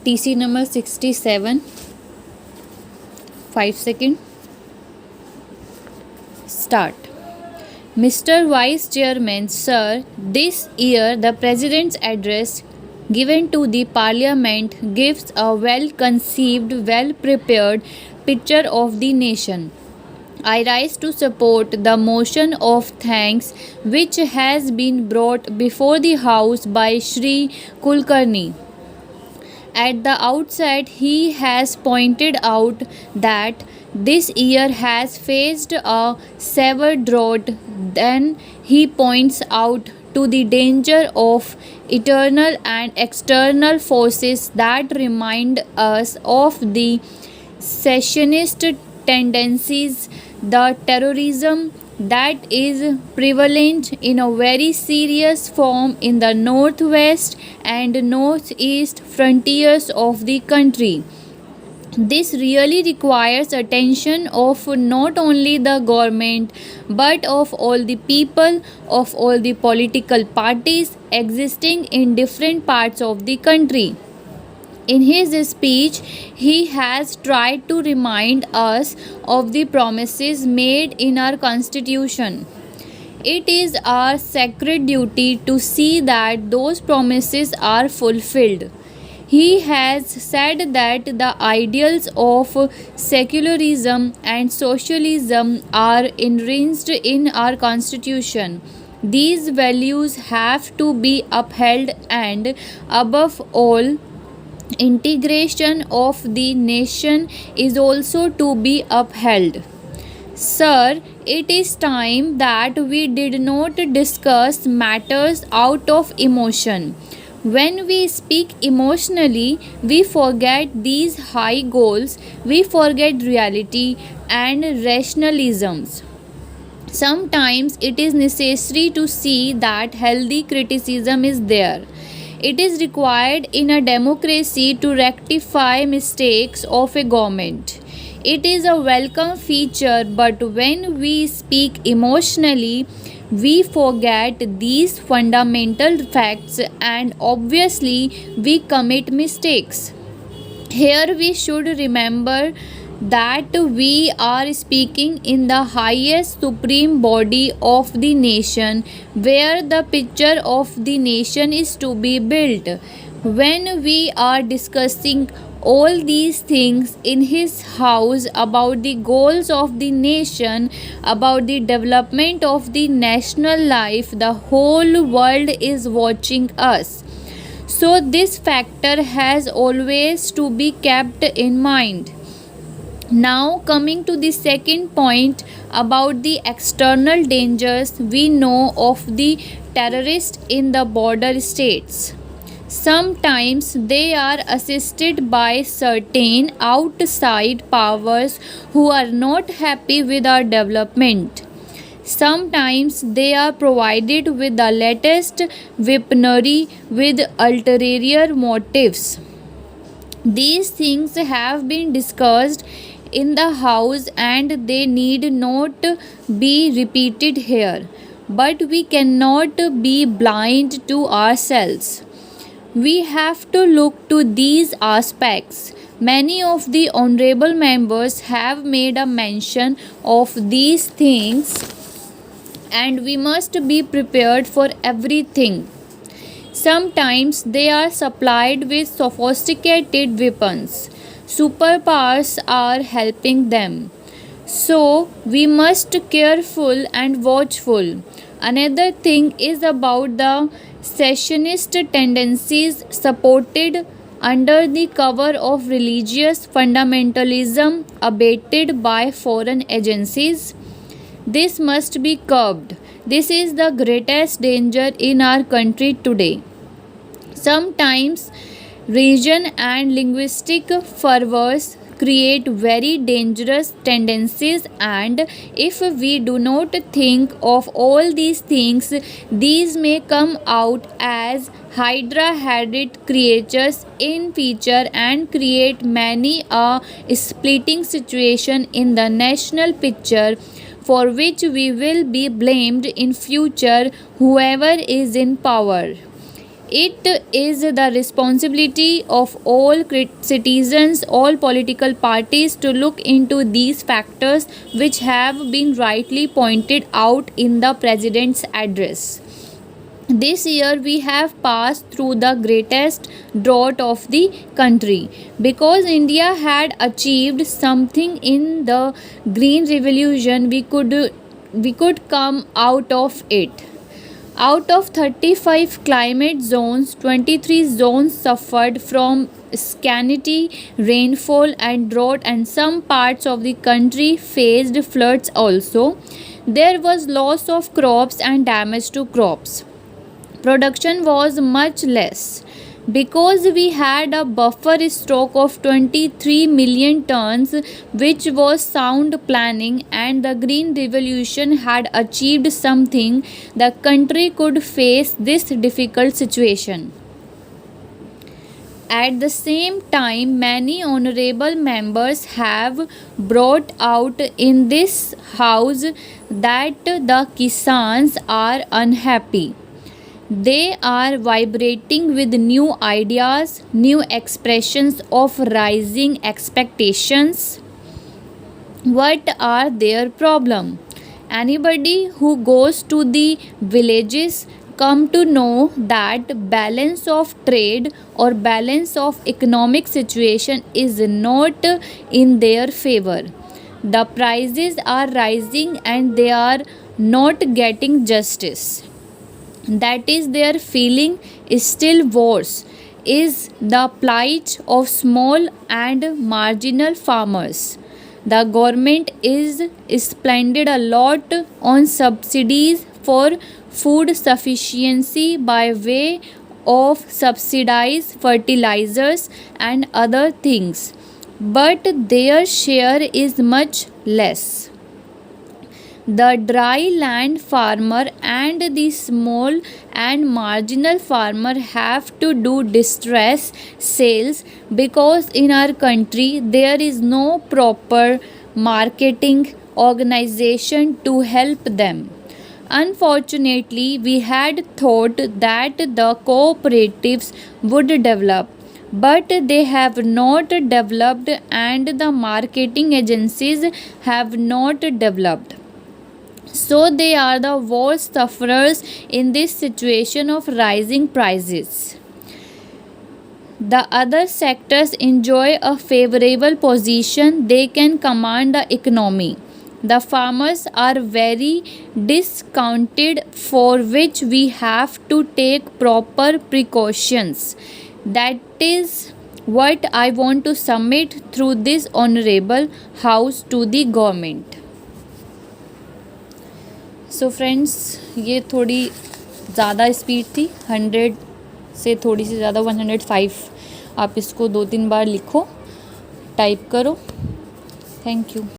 TC number 67. 5 seconds. Start. Mr. Vice Chairman, Sir, this year the President's address given to the Parliament gives a well conceived, well prepared picture of the nation. I rise to support the motion of thanks which has been brought before the House by Shri Kulkarni. At the outset, he has pointed out that this year has faced a severe drought. Then he points out to the danger of internal and external forces that remind us of the secessionist tendencies, the terrorism that is prevalent in a very serious form in the northwest and northeast frontiers of the country. This really requires attention of not only the government but of all the people, of all the political parties existing in different parts of the country. In his speech, he has tried to remind us of the promises made in our Constitution. It is our sacred duty to see that those promises are fulfilled. He has said that the ideals of secularism and socialism are enshrined in our Constitution. These values have to be upheld, and above all, integration of the nation is also to be upheld. Sir, it is time that we did not discuss matters out of emotion. When we speak emotionally, we forget these high goals, we forget reality and rationalisms. Sometimes it is necessary to see that healthy criticism is there. It is required in a democracy to rectify mistakes of a government. It is a welcome feature, but when we speak emotionally, we forget these fundamental facts and obviously we commit mistakes. Here we should remember that we are speaking in the highest supreme body of the nation where the picture of the nation is to be built. When we are discussing all these things in his house about the goals of the nation, about the development of the national life, the whole world is watching us. So, this factor has always to be kept in mind. Now, coming to the second point about the external dangers we know of the terrorists in the border states. Sometimes they are assisted by certain outside powers who are not happy with our development. Sometimes they are provided with the latest weaponry with ulterior motives. These things have been discussed in the house and they need not be repeated here. But we cannot be blind to ourselves. We have to look to these aspects. Many of the honorable members have made a mention of these things, and we must be prepared for everything. Sometimes they are supplied with sophisticated weapons. Superpowers are helping them. So we must careful and watchful. Another thing is about the secessionist tendencies supported under the cover of religious fundamentalism abated by foreign agencies. This must be curbed. This is the greatest danger in our country today. Sometimes region and linguistic fervors create very dangerous tendencies, and if we do not think of all these things, these may come out as hydra headed creatures in future and create many a splitting situation in the national picture, for which we will be blamed in future, whoever is in power. It is the responsibility of all citizens, all political parties to look into these factors which have been rightly pointed out in the President's address. This year we have passed through the greatest drought of the country because India had achieved something in the green revolution. We could come out of it. Out of 35 climate zones, 23 zones suffered from scanty rainfall and drought, and some parts of the country faced floods also. There was loss of crops and damage to crops. Production was much less because we had a buffer stock of 23 million tons, which was sound planning, and the green revolution had achieved something. The country could face this difficult situation. At the same time, many honorable members have brought out in this house that the Kisans are unhappy. They are vibrating with new ideas, new expressions of rising expectations. What are their problem? Anybody who goes to the villages come to know that balance of trade or balance of economic situation is not in their favor. The prices are rising and they are not getting justice. That is their feeling. Is still worse is the plight of small and marginal farmers. The government is spending a lot on subsidies for food sufficiency by way of subsidized fertilizers and other things, but their share is much less. The dry land farmer and the small and marginal farmer have to do distress sales because in our country there is no proper marketing organization to help them. Unfortunately, we had thought that the cooperatives would develop, but they have not developed and the marketing agencies have not developed. So they are the worst sufferers in this situation of rising prices. The other sectors enjoy a favorable position, they can command the economy. The farmers are very discounted, for which we have to take proper precautions. That is what I want to submit through this honorable house to the government. So friends, ये थोड़ी ज़्यादा speed थी, 100 से थोड़ी सी ज़्यादा, 105. आप इसको 2-3 बार लिखो, टाइप करो. Thank you.